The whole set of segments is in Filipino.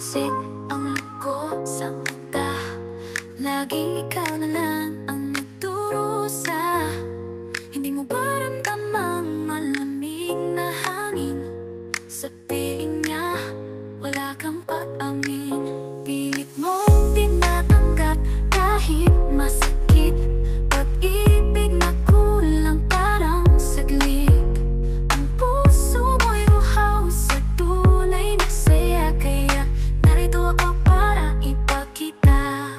Sumisiksik ang ko sa mata. Laging ikaw na lang ang nagdurusa. Hindi mo ba ramdamang malamig na hangin? Sa piling niya, wala kang pag-amin. Pilit mong tinatanggap kahit masakit. Pag-ibig na kulang parang saglit. Ang puso mo'y uhaw sa tunay na saya. Kaya narito ako para ipakita.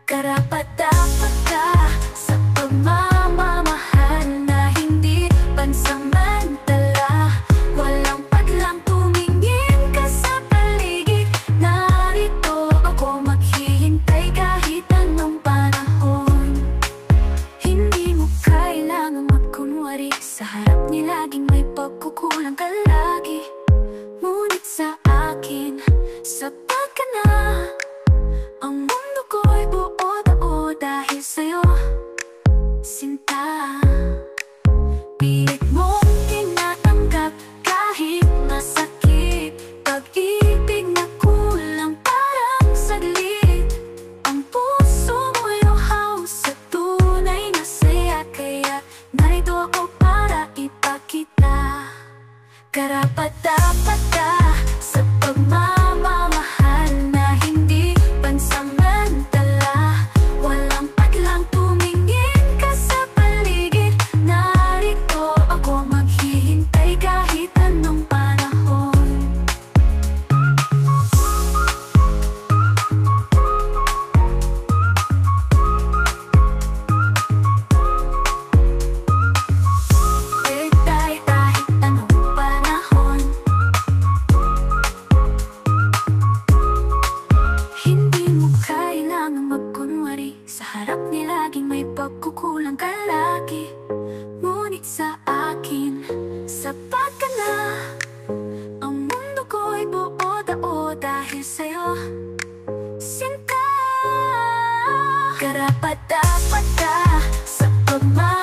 Karapat-dapat ka sa pagmamamahal na hindi pansamantala. Walang paglang tumingin ka sa paligid. Narito ako maghihintay kahit anong panahon. Hindi mo kailangang magkunwari. Sa harap ni laging may pagkukulang ka lagi. Ngunit sa akin, sapat ka na. Ang mundo ko'y buo-tao dahil sa'yo, sinta. Pilit mong tinatanggap kahit masakit. Pag-ibig na kulang parang saglit. Ang puso mo'y uhaw sa tunay na saya. Kaya narito ako para ipakita. Karapat-dapat ka sa pagmamamahal na hindi pansamantala. Walang paglang tumingin ka sa paligid. Narito ako maghihintay kahit anong panahon. Hintay kahit anong panahon. Hindi mo kailangang magkunwari. Sa harap ni laging may pagkukulang ka lagi. Ngunit sa akin, sapat ka na. Ang mundo ko'y buo-tao dahil sa'yo, sinta. Karapat-dapat ka sa pagmamahal